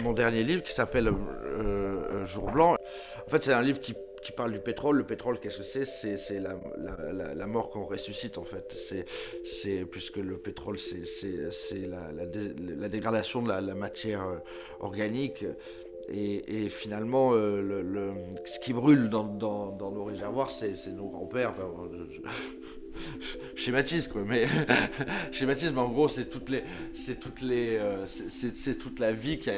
Mon dernier livre qui s'appelle Jour Blanc. En fait, c'est un livre qui parle du pétrole. Le pétrole, qu'est-ce que c'est? C'est la mort qu'on ressuscite, en fait. Puisque le pétrole, c'est la dégradation de la matière organique. Et finalement, ce qui brûle dans nos réservoirs, c'est nos grands-pères. Enfin, je schématise quoi, mais schématise, mais en gros, c'est toute la vie qui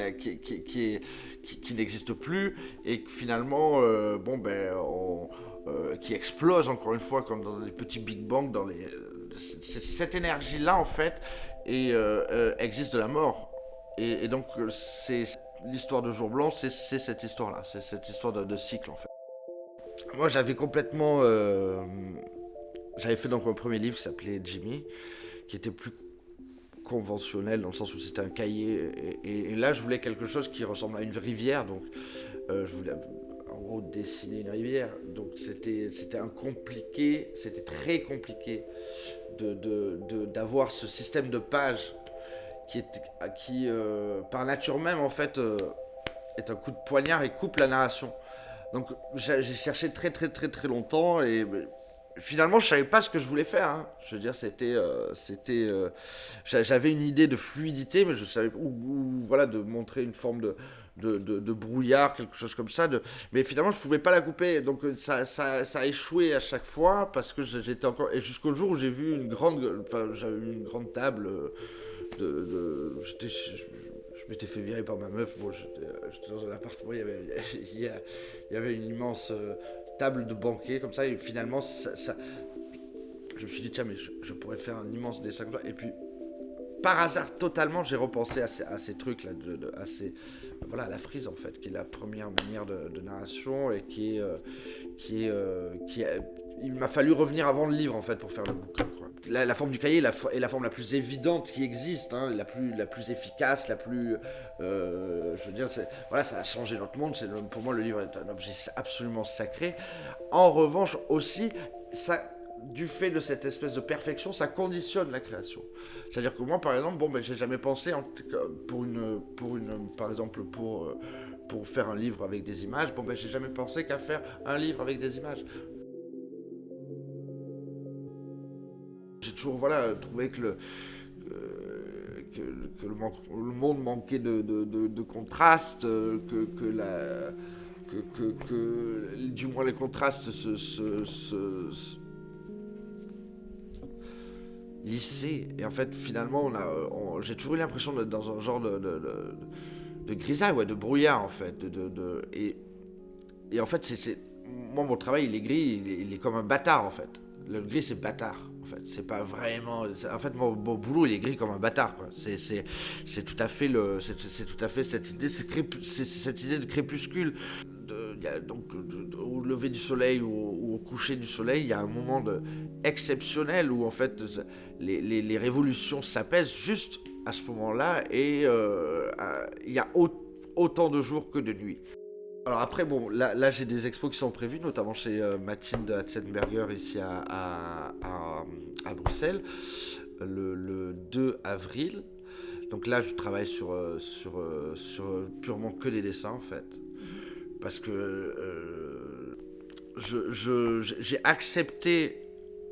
n'existe plus et que finalement, qui explose encore une fois comme dans des petits Big Bang, cette énergie-là en fait existe de la mort. Et donc c'est l'histoire de Jour Blanc, c'est cette histoire-là, c'est cette histoire de cycle en fait. Moi j'avais fait donc mon premier livre qui s'appelait Jimmy, qui était plus conventionnel dans le sens où c'était un cahier et là je voulais quelque chose qui ressemble à une rivière, donc je voulais en gros dessiner une rivière, donc c'était très compliqué d'avoir ce système de pages qui par nature même en fait est un coup de poignard et coupe la narration. Donc j'ai cherché très très très très longtemps et finalement je savais pas ce que je voulais faire, hein. Je veux dire j'avais une idée de fluidité, mais je savais voilà, de montrer une forme de brouillard, quelque chose comme ça, mais finalement je pouvais pas la couper, donc ça a échoué à chaque fois parce que j'étais encore, et jusqu'au jour où j'ai vu j'avais une grande table je m'étais fait virer par ma meuf. Bon, j'étais dans un appartement, il y avait une immense table de banquet comme ça, et finalement, je me suis dit, tiens, mais je pourrais faire un immense dessin comme ça. Et puis, par hasard, totalement, j'ai repensé à ces trucs-là, voilà, à la frise en fait, qui est la première manière de narration et il m'a fallu revenir avant le livre en fait pour faire le bouquin, quoi. La forme du cahier est la forme la plus évidente qui existe, hein, la plus efficace, je veux dire, voilà, ça a changé notre monde. Pour moi, le livre est un objet absolument sacré. En revanche, aussi, ça, du fait de cette espèce de perfection, ça conditionne la création. C'est-à-dire que moi, par exemple, j'ai jamais pensé par exemple, pour faire un livre avec des images, j'ai jamais pensé qu'à faire un livre avec des images. J'ai toujours voilà, trouvé que le monde manquait de contraste, du moins les contrastes lissaient. Et en fait, finalement, j'ai toujours eu l'impression d'être dans un genre de grisaille, ouais, de brouillard en fait. Et en fait, moi, mon travail, il est gris, il est comme un bâtard en fait. Le gris, c'est bâtard. En fait, c'est pas vraiment. En fait, mon boulot, il est gris comme un bâtard, quoi. C'est tout à fait c'est tout à fait cette idée, c'est cette idée de crépuscule. Donc, au lever du soleil ou au coucher du soleil, il y a un moment exceptionnel où en fait les révolutions s'apaisent juste à ce moment-là et il y a autant de jours que de nuits. Alors après, bon, là j'ai des expos qui sont prévues, notamment chez Mathilde Hatzenberger ici à Bruxelles, le 2 avril. Donc là, je travaille sur purement que des dessins, en fait. Parce que j'ai accepté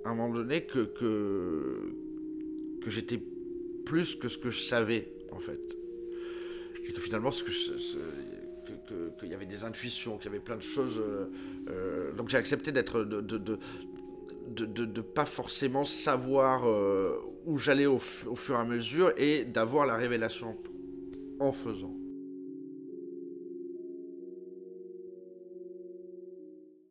à un moment donné que j'étais plus que ce que je savais, en fait. Et que finalement, qu'il y avait des intuitions, qu'il y avait plein de choses. Donc j'ai accepté de pas forcément savoir où j'allais au fur et à mesure et d'avoir la révélation en faisant.